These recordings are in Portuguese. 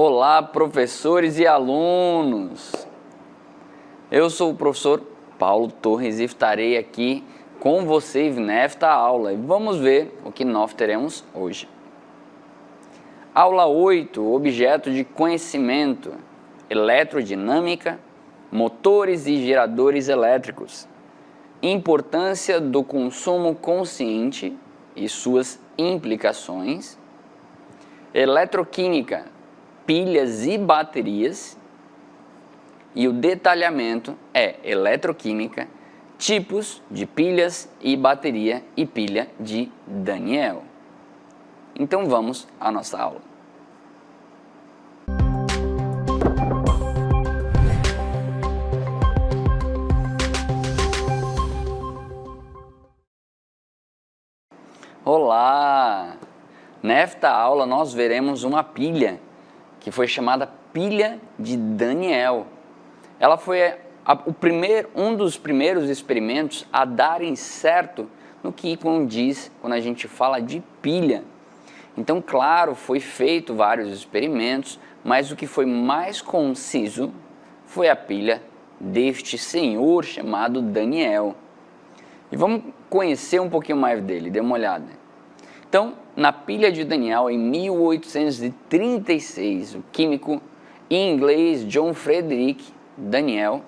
Olá, professores e alunos! Eu sou o professor Paulo Torres e estarei aqui com vocês nesta aula e vamos ver o que nós teremos hoje. Aula 8, objeto de conhecimento, eletrodinâmica, motores e geradores elétricos, importância do consumo consciente e suas implicações, eletroquímica, pilhas e baterias, e o detalhamento é eletroquímica, tipos de pilhas e bateria e pilha de Daniel. Então vamos à nossa aula. Olá! Nesta aula nós veremos uma pilha que foi chamada pilha de Daniel. Ela foi um dos primeiros experimentos a darem certo no que condiz quando a gente fala de pilha. Então, claro, foi feito vários experimentos, mas o que foi mais conciso foi a pilha deste senhor chamado Daniel. E vamos conhecer um pouquinho mais dele, dê uma olhada. Então, na pilha de Daniel, em 1836, o químico inglês John Frederick Daniel,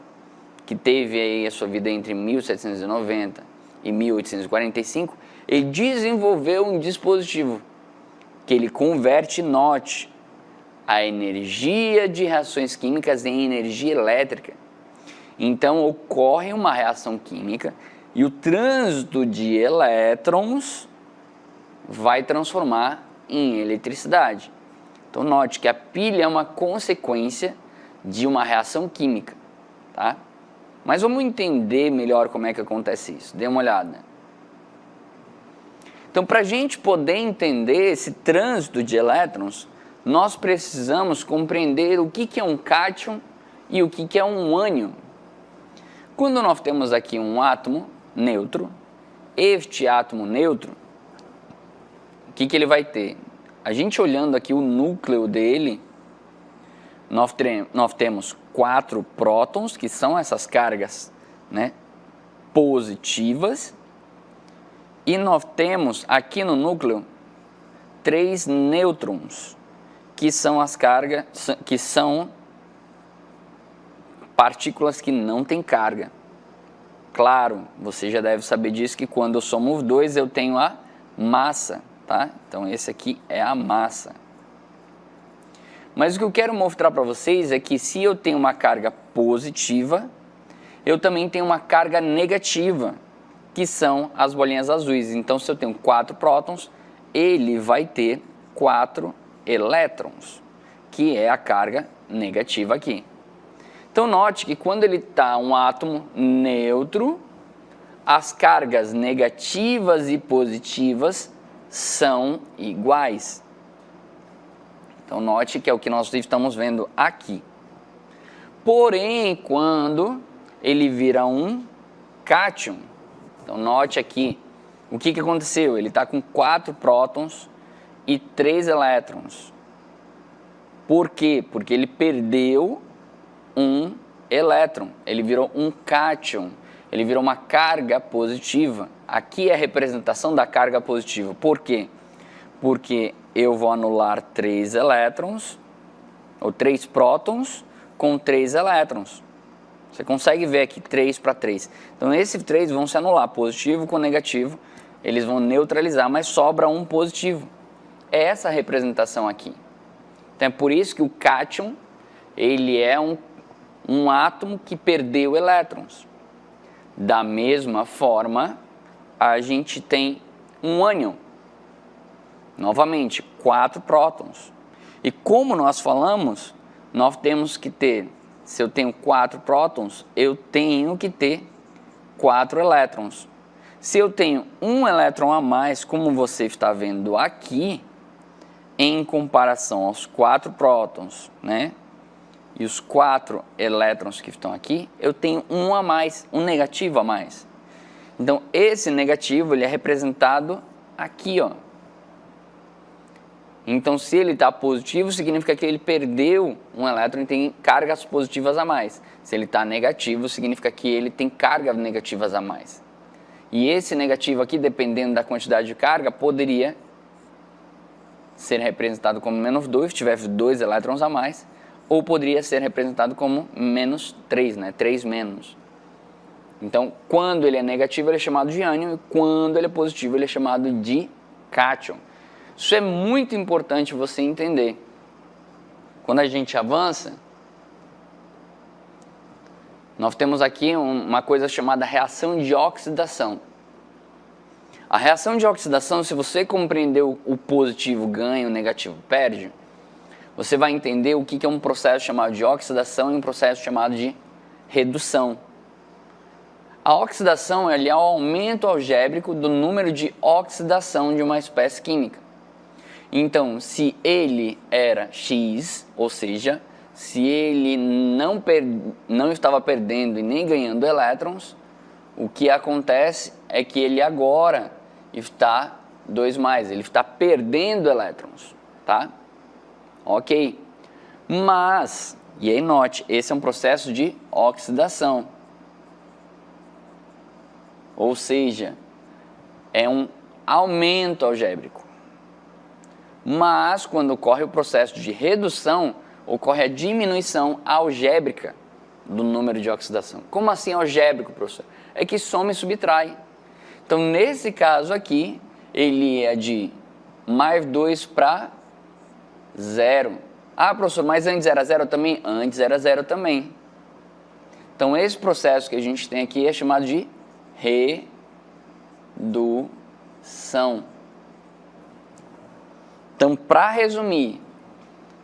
que teve aí a sua vida entre 1790 e 1845, ele desenvolveu um dispositivo que ele converte, note, a energia de reações químicas em energia elétrica. Então, ocorre uma reação química e o trânsito de elétrons vai transformar em eletricidade. Então note que a pilha é uma consequência de uma reação química, tá? Mas vamos entender melhor como é que acontece isso. Dê uma olhada. Então, para a gente poder entender esse trânsito de elétrons, nós precisamos compreender o que é um cátion e o que é um ânion. Quando nós temos aqui um átomo neutro, este átomo neutro, o que ele vai ter? A gente olhando aqui o núcleo dele, nós temos 4 prótons, que são essas cargas, né, positivas, e nós temos aqui no núcleo 3 nêutrons, que são as cargas, que são partículas que não têm carga. Claro, você já deve saber disso, que quando eu somo 2 eu tenho a massa. Tá? Então esse aqui é a massa. Mas o que eu quero mostrar para vocês é que se eu tenho uma carga positiva, eu também tenho uma carga negativa, que são as bolinhas azuis. Então se eu tenho 4 prótons, ele vai ter 4 elétrons, que é a carga negativa aqui. Então note que quando ele está um átomo neutro, as cargas negativas e positivas são iguais. Então note que é o que nós estamos vendo aqui. Porém, quando ele vira um cátion, então note aqui o que aconteceu. Ele está com 4 prótons e 3 elétrons. Por quê? Porque ele perdeu um elétron. Ele virou um cátion. Ele virou uma carga positiva. Aqui é a representação da carga positiva. Por quê? Porque eu vou anular 3 elétrons, ou 3 prótons, com 3 elétrons. Você consegue ver aqui 3 para 3. Então esses 3 vão se anular, positivo com negativo, eles vão neutralizar, mas sobra um positivo. É essa a representação aqui. Então é por isso que o cátion, ele é um átomo que perdeu elétrons. Da mesma forma, a gente tem um ânion, novamente 4 prótons, e como nós falamos, nós temos que ter, se eu tenho 4 prótons, eu tenho que ter 4 elétrons. Se eu tenho um elétron a mais, como você está vendo aqui, em comparação aos 4 prótons, né, e os 4 elétrons que estão aqui, eu tenho um a mais, um negativo a mais. Então, esse negativo ele é representado aqui, ó. Então, se ele está positivo, significa que ele perdeu um elétron e tem cargas positivas a mais. Se ele está negativo, significa que ele tem cargas negativas a mais. E esse negativo aqui, dependendo da quantidade de carga, poderia ser representado como -2, se tivesse 2 elétrons a mais, ou poderia ser representado como -3, né? 3 menos. Então, quando ele é negativo, ele é chamado de ânion, e quando ele é positivo, ele é chamado de cátion. Isso é muito importante você entender. Quando a gente avança, nós temos aqui uma coisa chamada reação de oxidação. A reação de oxidação, se você compreender o positivo ganha, o negativo perde, você vai entender o que é um processo chamado de oxidação e um processo chamado de redução. A oxidação é o aumento algébrico do número de oxidação de uma espécie química. Então, se ele era X, ou seja, se ele não estava perdendo e nem ganhando elétrons, o que acontece é que ele agora está 2+, ele está perdendo elétrons, tá? Ok. Mas, e aí note, esse é um processo de oxidação. Ou seja, é um aumento algébrico. Mas, quando ocorre o processo de redução, ocorre a diminuição algébrica do número de oxidação. Como assim algébrico, professor? É que soma e subtrai. Então, nesse caso aqui, ele é de +2 para 0. Ah, professor, mas antes era 0 também? Antes era 0 também. Então, esse processo que a gente tem aqui é chamado de redução. Então, para resumir,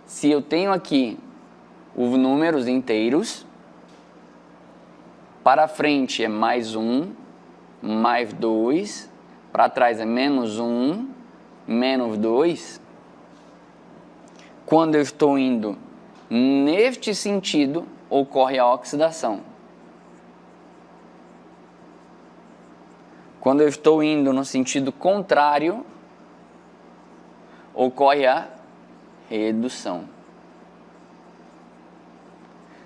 se eu tenho aqui os números inteiros, para frente é +1, +2, para trás é -1, -2. Quando eu estou indo neste sentido, ocorre a oxidação. Quando eu estou indo no sentido contrário, ocorre a redução.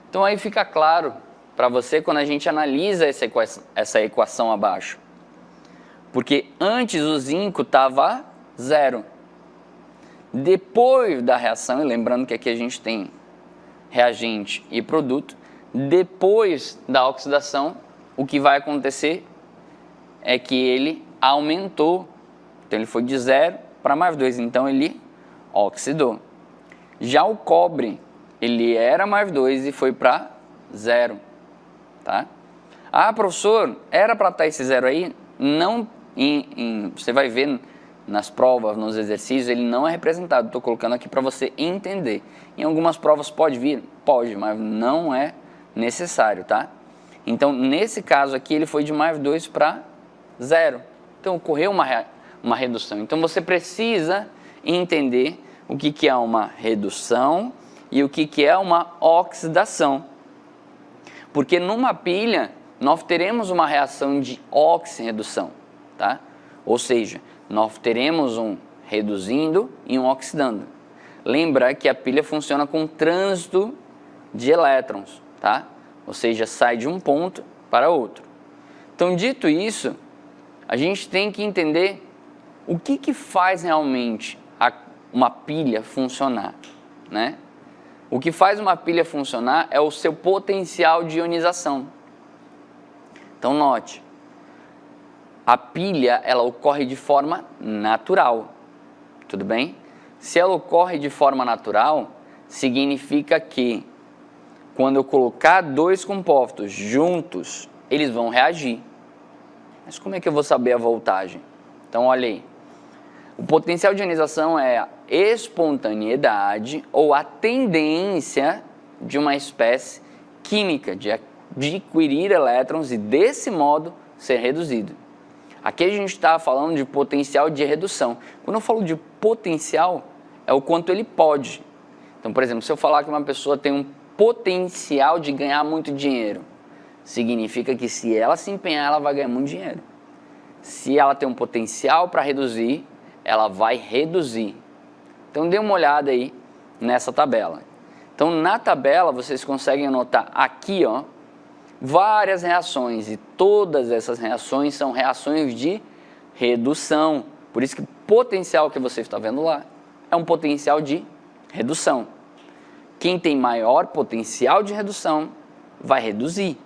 Então aí fica claro para você quando a gente analisa essa equação abaixo. Porque antes o zinco estava 0. Depois da reação, e lembrando que aqui a gente tem reagente e produto, depois da oxidação, o que vai acontecer é que ele aumentou. Então ele foi de 0 para +2, então ele oxidou. Já o cobre, ele era +2 e foi para 0, tá? Ah, professor, era para estar esse 0 aí? Não, você vai ver nas provas, nos exercícios, ele não é representado. Estou colocando aqui para você entender. Em algumas provas pode vir? Pode, mas não é necessário, tá? Então, nesse caso aqui, ele foi de +2 para 0. Então, ocorreu uma redução. Então, você precisa entender o que é uma redução e o que é uma oxidação. Porque numa pilha, nós teremos uma reação de oxirredução, tá? Ou seja, nós teremos um reduzindo e um oxidando. Lembra que a pilha funciona com trânsito de elétrons, tá? Ou seja, sai de um ponto para outro. Então, dito isso, a gente tem que entender o que faz realmente uma pilha funcionar, né? O que faz uma pilha funcionar é o seu potencial de ionização. Então, note, a pilha, ela ocorre de forma natural, tudo bem? Se ela ocorre de forma natural, significa que quando eu colocar dois compostos juntos, eles vão reagir. Mas como é que eu vou saber a voltagem? Então, olha aí. O potencial de ionização é a espontaneidade ou a tendência de uma espécie química de adquirir elétrons e, desse modo, ser reduzido. Aqui a gente está falando de potencial de redução. Quando eu falo de potencial, é o quanto ele pode. Então, por exemplo, se eu falar que uma pessoa tem um potencial de ganhar muito dinheiro, significa que se ela se empenhar, ela vai ganhar muito dinheiro. Se ela tem um potencial para reduzir, ela vai reduzir. Então dê uma olhada aí nessa tabela. Então na tabela vocês conseguem notar aqui, ó, várias reações, e todas essas reações são reações de redução. Por isso que o potencial que você está vendo lá é um potencial de redução. Quem tem maior potencial de redução vai reduzir,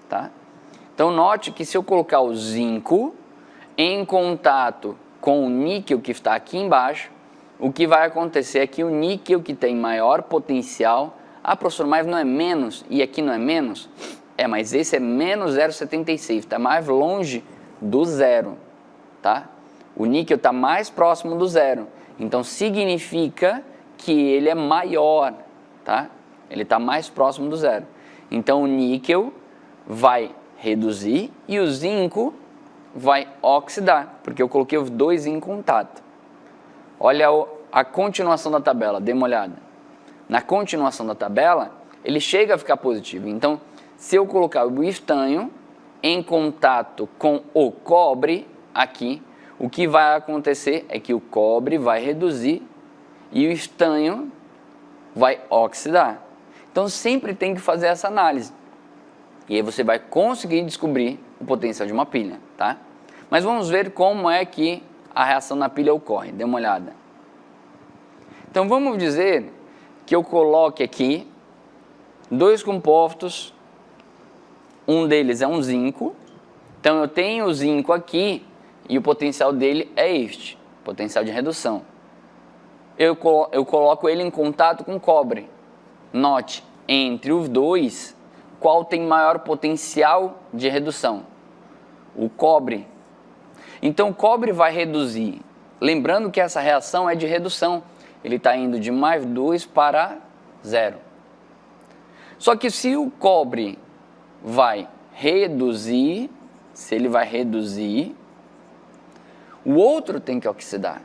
tá? Então note que se eu colocar o zinco em contato com o níquel que está aqui embaixo, o que vai acontecer é que o níquel que tem maior potencial, professor, mas não é menos, e aqui não é menos? Mas esse é menos 0,76, está mais longe do zero, tá? O níquel está mais próximo do zero, então significa que ele é maior, tá? Ele está mais próximo do zero. Então o níquel vai reduzir e o zinco vai oxidar, porque eu coloquei os dois em contato. Olha a continuação da tabela, dê uma olhada. Na continuação da tabela, ele chega a ficar positivo. Então, se eu colocar o estanho em contato com o cobre aqui, o que vai acontecer é que o cobre vai reduzir e o estanho vai oxidar. Então, sempre tem que fazer essa análise. E aí você vai conseguir descobrir o potencial de uma pilha, tá? Mas vamos ver como é que a reação na pilha ocorre. Dê uma olhada. Então, vamos dizer que eu coloque aqui dois compostos, um deles é um zinco, então eu tenho o zinco aqui e o potencial dele é este, potencial de redução. Eu coloco ele em contato com cobre. Note, entre os dois, qual tem maior potencial de redução? O cobre. Então o cobre vai reduzir. Lembrando que essa reação é de redução. Ele está indo de mais 2 para 0. Só que se o cobre vai reduzir, se ele vai reduzir, o outro tem que oxidar.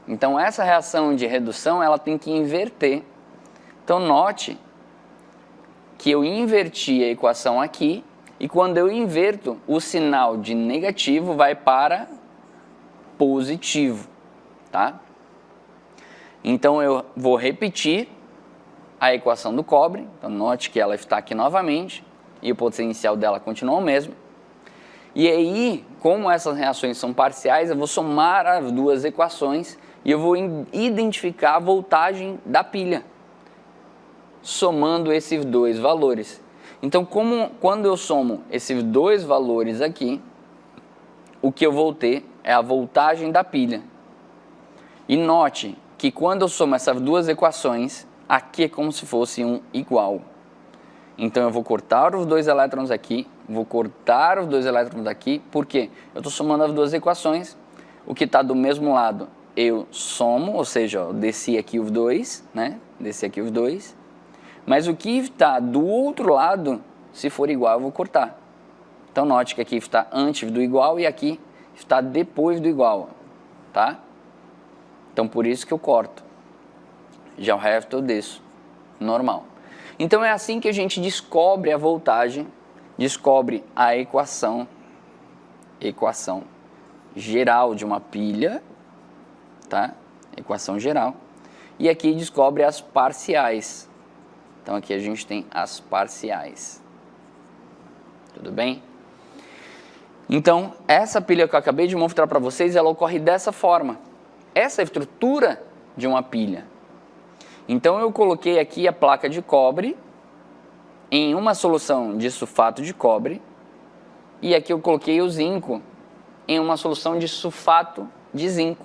Então essa reação de redução ela tem que inverter. Então note que eu inverti a equação aqui e quando eu inverto, o sinal de negativo vai para positivo, tá? Então eu vou repetir a equação do cobre, então note que ela está aqui novamente e o potencial dela continua o mesmo. E aí, como essas reações são parciais, eu vou somar as duas equações e eu vou identificar a voltagem da pilha, somando esses dois valores. Então, quando eu somo esses dois valores aqui, o que eu vou ter é a voltagem da pilha. E note que quando eu somo essas duas equações, aqui é como se fosse um igual. Então eu vou cortar os dois elétrons aqui, vou cortar os dois elétrons daqui, porque eu estou somando as duas equações, o que está do mesmo lado eu somo, ou seja, eu desci aqui os dois, né? Desci aqui os dois, mas o que está do outro lado, se for igual, eu vou cortar. Então note que aqui está antes do igual e aqui está depois do igual, tá? Então por isso que eu corto. Já o resto eu desço, normal. Então é assim que a gente descobre a voltagem, descobre a equação geral de uma pilha, tá? Equação geral. E aqui descobre as parciais. Então aqui a gente tem as parciais. Tudo bem? Então essa pilha que eu acabei de mostrar para vocês, ela ocorre dessa forma. Essa é a estrutura de uma pilha. Então eu coloquei aqui a placa de cobre em uma solução de sulfato de cobre e aqui eu coloquei o zinco em uma solução de sulfato de zinco.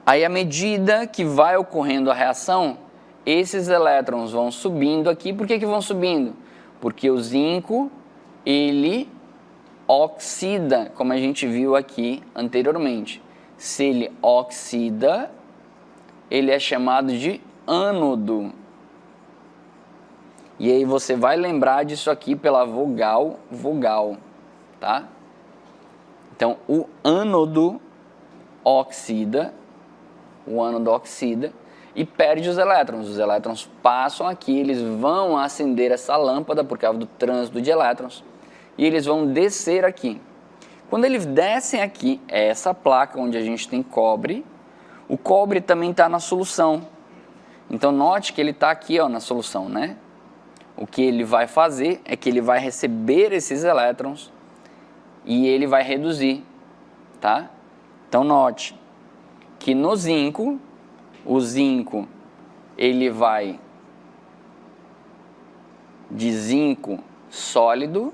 Aí à medida que vai ocorrendo a reação, esses elétrons vão subindo aqui. Por que vão subindo? Porque o zinco, ele oxida, como a gente viu aqui anteriormente. Se ele oxida, ele é chamado de ânodo. E aí você vai lembrar disso aqui pela vogal, tá? Então, o ânodo oxida e perde os elétrons. Os elétrons passam aqui, eles vão acender essa lâmpada por causa do trânsito de elétrons e eles vão descer aqui. Quando eles descem aqui, é essa placa onde a gente tem cobre, O cobre também está na solução. Então, note que ele está aqui, ó, na solução, né? O que ele vai fazer é que ele vai receber esses elétrons e ele vai reduzir, tá? Então, note que no zinco, o zinco, ele vai de zinco sólido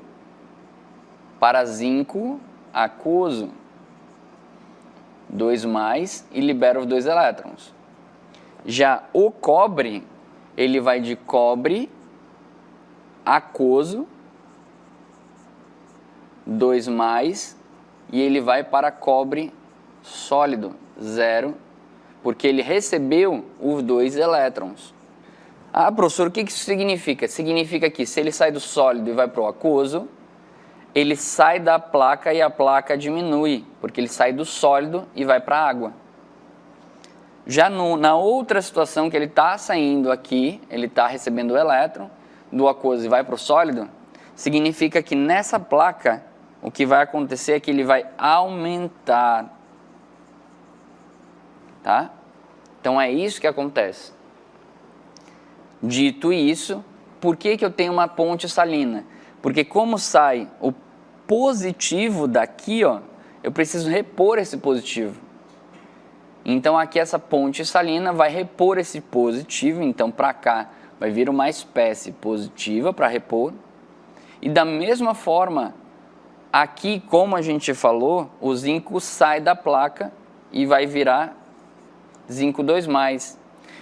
para zinco aquoso, 2+, e libera os 2 elétrons. Já o cobre, ele vai de cobre aquoso, 2+, e ele vai para cobre sólido, 0, porque ele recebeu os 2 elétrons. Ah, professor, o que isso significa? Significa que se ele sai do sólido e vai para o aquoso, ele sai da placa e a placa diminui, porque ele sai do sólido e vai para a água. Já na outra situação que ele está saindo aqui, ele está recebendo o elétron do aquoso e vai para o sólido, significa que nessa placa o que vai acontecer é que ele vai aumentar, tá? Então é isso que acontece. Dito isso, por que eu tenho uma ponte salina? Porque como sai o positivo daqui, ó, eu preciso repor esse positivo. Então aqui essa ponte salina vai repor esse positivo, então para cá vai vir uma espécie positiva para repor. E da mesma forma, aqui como a gente falou, o zinco sai da placa e vai virar zinco 2+.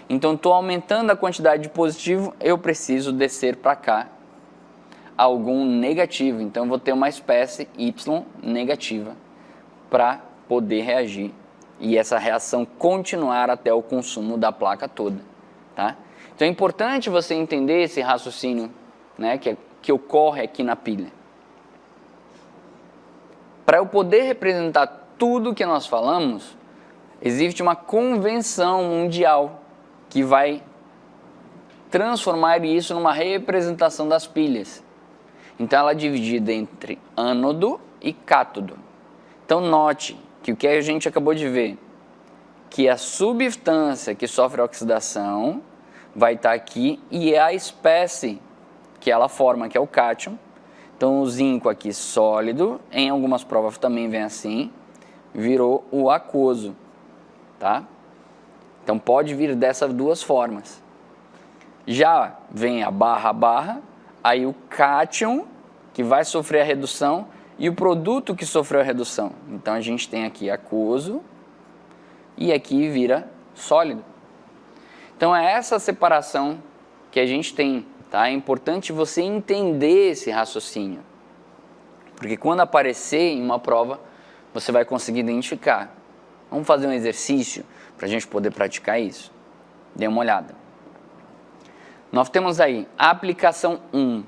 Então estou aumentando a quantidade de positivo, eu preciso descer para cá algum negativo. Então vou ter uma espécie Y negativa para poder reagir e essa reação continuar até o consumo da placa toda, tá? Então é importante você entender esse raciocínio, né, que ocorre aqui na pilha. Para eu poder representar tudo que nós falamos, existe uma convenção mundial que vai transformar isso numa representação das pilhas. Então ela é dividida entre ânodo e cátodo. Então note que o que a gente acabou de ver, que a substância que sofre oxidação vai estar aqui e é a espécie que ela forma, que é o cátion. Então o zinco aqui sólido, em algumas provas também vem assim, virou o aquoso, tá? Então pode vir dessas duas formas. Já vem a barra, aí o cátion, que vai sofrer a redução, e o produto que sofreu a redução. Então a gente tem aqui aquoso e aqui vira sólido. Então é essa separação que a gente tem, tá? É importante você entender esse raciocínio, porque quando aparecer em uma prova, você vai conseguir identificar. Vamos fazer um exercício para a gente poder praticar isso. Dê uma olhada. Nós temos aí a aplicação 1.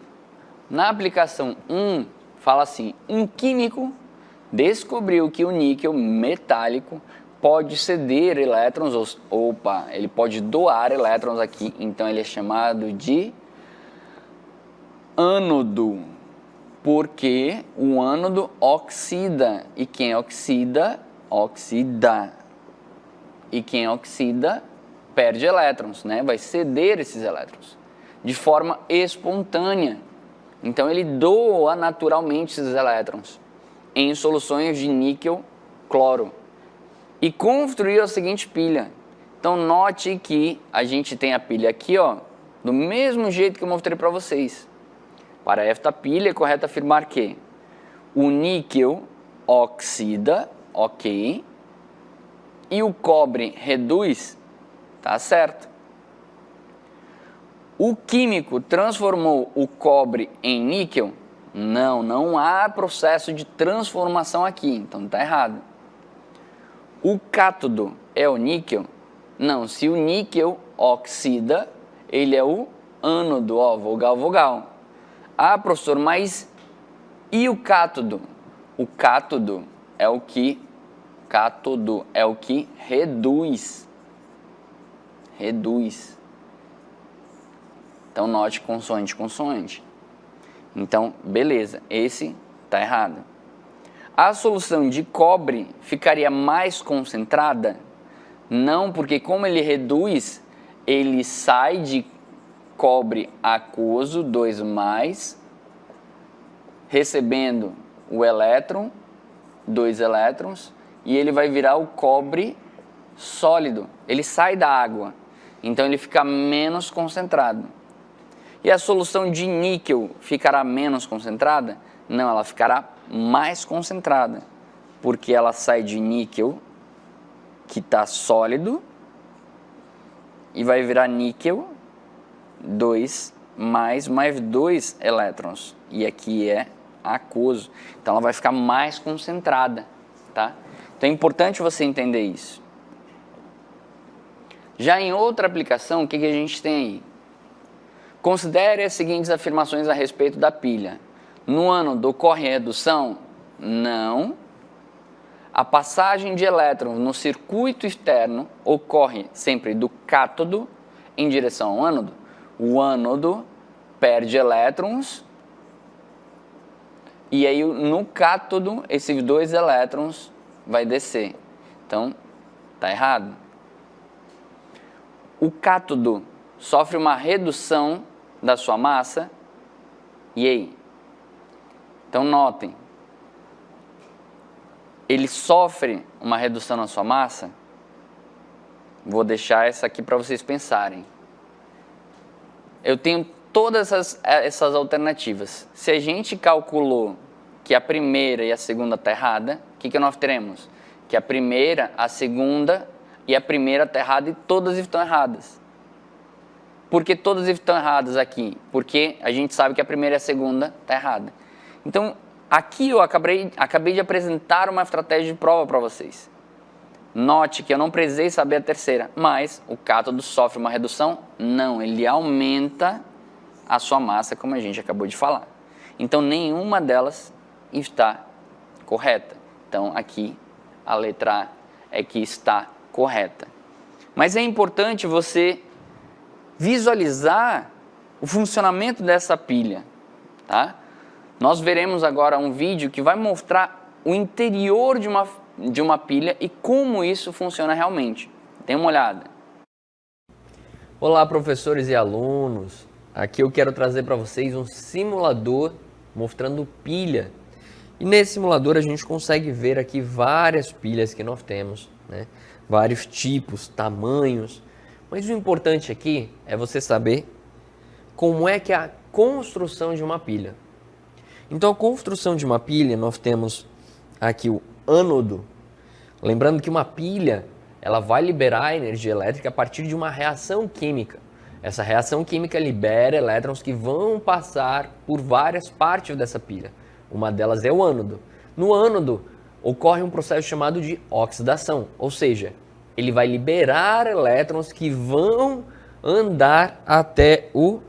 Na aplicação 1, fala assim: um químico descobriu que o níquel metálico pode ceder elétrons, ele pode doar elétrons aqui, então ele é chamado de ânodo, porque o ânodo oxida, e quem oxida, oxida. E quem oxida perde elétrons, né? Vai ceder esses elétrons de forma espontânea. Então ele doa naturalmente esses elétrons em soluções de níquel-cloro e construiu a seguinte pilha. Então note que a gente tem a pilha aqui, ó, do mesmo jeito que eu mostrei para vocês. Para esta pilha é correto afirmar que o níquel oxida, ok, e o cobre reduz, tá certo. O químico transformou o cobre em níquel? Não há processo de transformação aqui, então está errado. O cátodo é o níquel? Não, se o níquel oxida, ele é o ânodo, ó, vogal. Ah, professor, mas e o cátodo? O cátodo é o que reduz. Então note consoante. Então, beleza, esse está errado. A solução de cobre ficaria mais concentrada? Não, porque como ele reduz, ele sai de cobre aquoso 2+, recebendo o elétron, 2 elétrons, e ele vai virar o cobre sólido. Ele sai da água, então ele fica menos concentrado. E a solução de níquel ficará menos concentrada? Não, ela ficará mais concentrada, porque ela sai de níquel, que está sólido, e vai virar níquel 2+, mais 2 elétrons, e aqui é aquoso, então ela vai ficar mais concentrada, tá? Então é importante você entender isso. Já em outra aplicação, o que a gente tem aí? Considere as seguintes afirmações a respeito da pilha. No ânodo ocorre redução? Não. A passagem de elétrons no circuito externo ocorre sempre do cátodo em direção ao ânodo. O ânodo perde elétrons e aí no cátodo esses 2 elétrons vai descer. Então, tá errado. O cátodo sofre uma redução da sua massa. E aí? Então, notem. Ele sofre uma redução na sua massa? Vou deixar essa aqui para vocês pensarem. Eu tenho todas essas alternativas. Se a gente calculou que a primeira e a segunda está errada, o que nós teremos? Que a primeira, a segunda e a primeira está errada e todas estão erradas. Por que todas estão erradas aqui? Porque a gente sabe que a primeira e a segunda está errada. Então, aqui eu acabei de apresentar uma estratégia de prova para vocês. Note que eu não precisei saber a terceira, mas o cátodo sofre uma redução? Não, ele aumenta a sua massa, como a gente acabou de falar. Então, nenhuma delas está correta. Então, aqui, a letra A é que está correta. Mas é importante você visualizar o funcionamento dessa pilha, tá? Nós veremos agora um vídeo que vai mostrar o interior de uma pilha e como isso funciona realmente. Dê uma olhada. Olá, professores e alunos. Aqui eu quero trazer para vocês um simulador mostrando pilha. E nesse simulador a gente consegue ver aqui várias pilhas que nós temos, né? Vários tipos, tamanhos. Mas o importante aqui é você saber como é que é a construção de uma pilha. Então, a construção de uma pilha, nós temos aqui o ânodo. Lembrando que uma pilha, ela vai liberar energia elétrica a partir de uma reação química. Essa reação química libera elétrons que vão passar por várias partes dessa pilha. Uma delas é o ânodo. No ânodo, ocorre um processo chamado de oxidação, ou seja, ele vai liberar elétrons que vão andar até o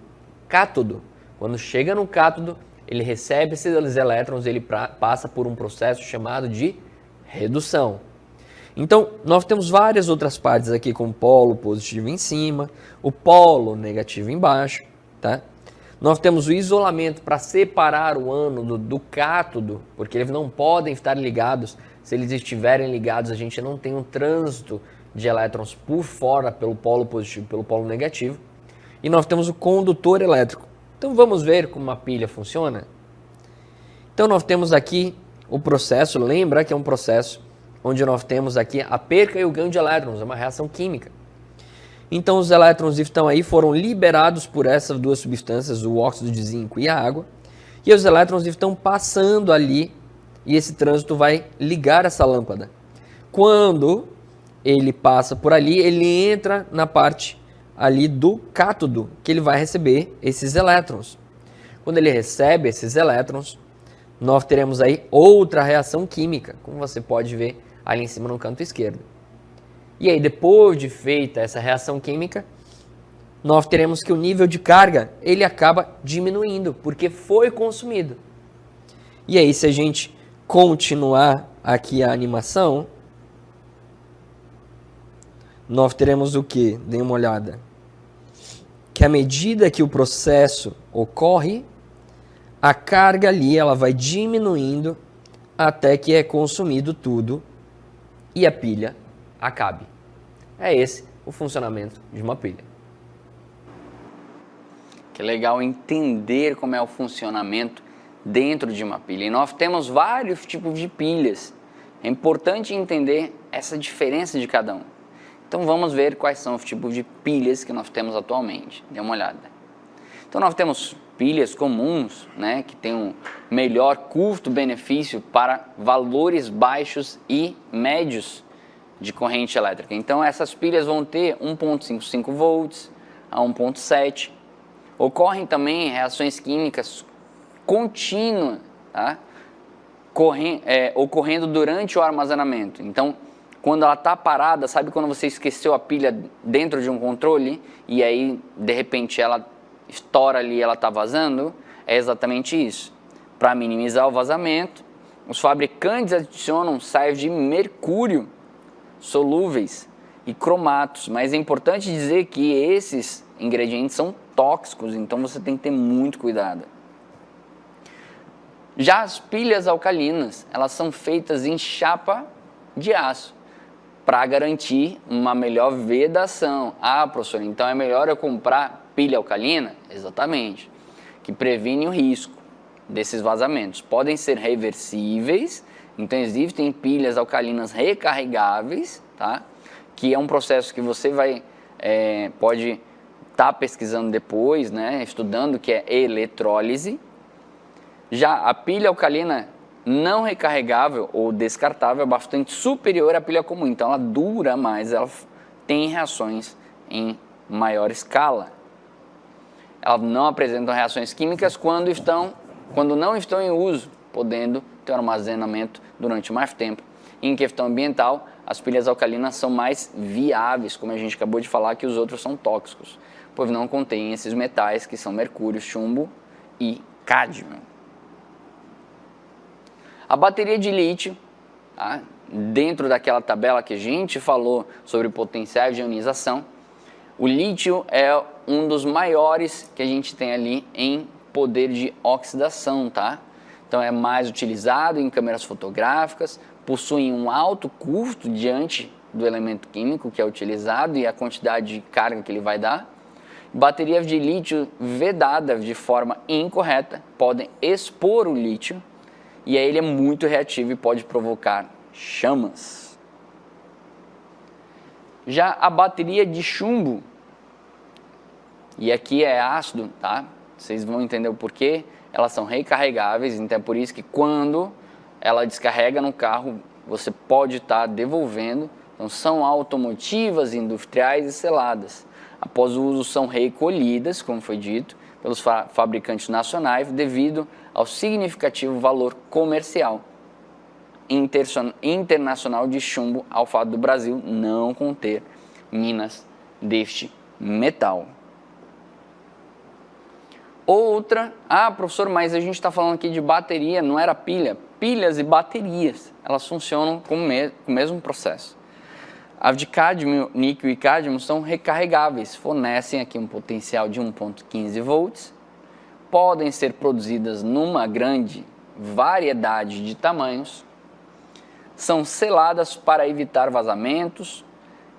cátodo. Quando chega no cátodo, ele recebe esses elétrons, ele passa por um processo chamado de redução. Então, nós temos várias outras partes aqui com o polo positivo em cima, o polo negativo embaixo, tá? Nós temos o isolamento para separar o ânodo do cátodo, porque eles não podem estar ligados. Se eles estiverem ligados, a gente não tem um trânsito de elétrons por fora pelo polo positivo e pelo polo negativo. E nós temos o condutor elétrico. Então vamos ver como uma pilha funciona? Então nós temos aqui o processo, lembra que é um processo onde nós temos aqui a perca e o ganho de elétrons, é uma reação química. Então os elétrons estão aí, foram liberados por essas duas substâncias, o óxido de zinco e a água, e os elétrons estão passando ali, e esse trânsito vai ligar essa lâmpada. Quando ele passa por ali, ele entra na parte ali do cátodo, que ele vai receber esses elétrons. Quando ele recebe esses elétrons, nós teremos aí outra reação química, como você pode ver ali em cima no canto esquerdo. E aí, depois de feita essa reação química, nós teremos que o nível de carga, ele acaba diminuindo, porque foi consumido. E aí, se a gente continuar aqui a animação, nós teremos o que? Dê uma olhada. Que à medida que o processo ocorre, a carga ali ela vai diminuindo até que é consumido tudo e a pilha acabe. É esse o funcionamento de uma pilha. Que legal entender como é o funcionamento dentro de uma pilha. E nós temos vários tipos de pilhas. É importante entender essa diferença de cada um. Então vamos ver quais são os tipos de pilhas que nós temos atualmente. Dê uma olhada. Então nós temos pilhas comuns, né, que tem um melhor custo-benefício para valores baixos e médios de corrente elétrica. Então essas pilhas vão ter 1.55 volts a 1.7. Ocorrem também reações químicas contínuas, tá? Ocorrendo durante o armazenamento. Então, quando ela está parada, sabe quando você esqueceu a pilha dentro de um controle e aí, de repente, ela estoura ali e ela está vazando? É exatamente isso. Para minimizar o vazamento, os fabricantes adicionam sais de mercúrio solúveis e cromatos, mas é importante dizer que esses ingredientes são tóxicos, então você tem que ter muito cuidado. Já as pilhas alcalinas, elas são feitas em chapa de aço para garantir uma melhor vedação. Ah, professor, então é melhor eu comprar pilha alcalina? Exatamente, que previne o risco desses vazamentos. Podem ser reversíveis, então existem pilhas alcalinas recarregáveis, tá? Que é um processo que você pode estar pesquisando depois, né? Estudando, que é eletrólise. Já a pilha alcalina não recarregável ou descartável é bastante superior à pilha comum, então ela dura mais, ela tem reações em maior escala. Elas não apresentam reações químicas quando não estão em uso, podendo ter um armazenamento durante mais tempo. Em questão ambiental, as pilhas alcalinas são mais viáveis, como a gente acabou de falar, que os outros são tóxicos, pois não contêm esses metais que são mercúrio, chumbo e cádmio. A bateria de lítio, tá? Dentro daquela tabela que a gente falou sobre potenciais de ionização, o lítio é um dos maiores que a gente tem ali em poder de oxidação, tá? Então é mais utilizado em câmeras fotográficas, possui um alto custo diante do elemento químico que é utilizado e a quantidade de carga que ele vai dar. Baterias de lítio vedadas de forma incorreta podem expor o lítio e aí ele é muito reativo e pode provocar chamas. Já a bateria de chumbo, e aqui é ácido, tá? Vocês vão entender o porquê. Elas são recarregáveis, então é por isso que quando ela descarrega no carro, você pode estar devolvendo. Então são automotivas, industriais e seladas. Após o uso são recolhidas, como foi dito, pelos fabricantes nacionais devido ao significativo valor comercial internacional de chumbo ao fato do Brasil não conter minas deste metal. Outra, professor, mas a gente está falando aqui de bateria, não era pilha. Pilhas e baterias, elas funcionam com o mesmo processo. As de cádmio, níquel e cádmio são recarregáveis, fornecem aqui um potencial de 1.15 volts, podem ser produzidas numa grande variedade de tamanhos, são seladas para evitar vazamentos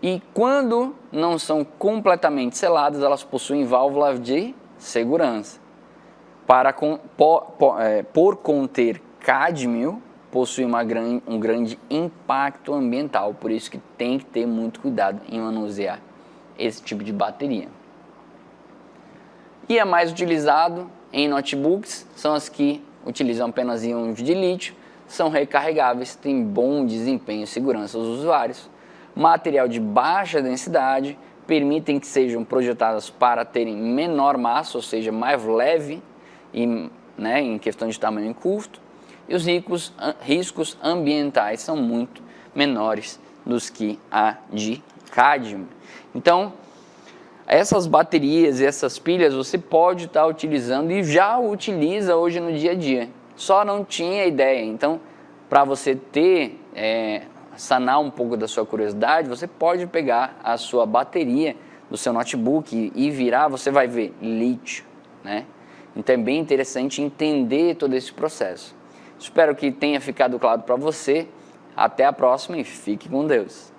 e quando não são completamente seladas, elas possuem válvulas de segurança. Por conter cádmio, possui um grande impacto ambiental, por isso que tem que ter muito cuidado em manusear esse tipo de bateria. E é mais utilizado em notebooks, são as que utilizam apenas íons de lítio, são recarregáveis, têm bom desempenho e segurança aos usuários, material de baixa densidade, permitem que sejam projetadas para terem menor massa, ou seja, mais leve em questão de tamanho e custo, e os riscos ambientais são muito menores dos que a de cádmio. Então, essas baterias e essas pilhas você pode estar utilizando e já utiliza hoje no dia a dia, só não tinha ideia. Então, para você sanar um pouco da sua curiosidade, você pode pegar a sua bateria do seu notebook e virar, você vai ver lítio, né? Então é bem interessante entender todo esse processo. Espero que tenha ficado claro para você. Até a próxima e fique com Deus.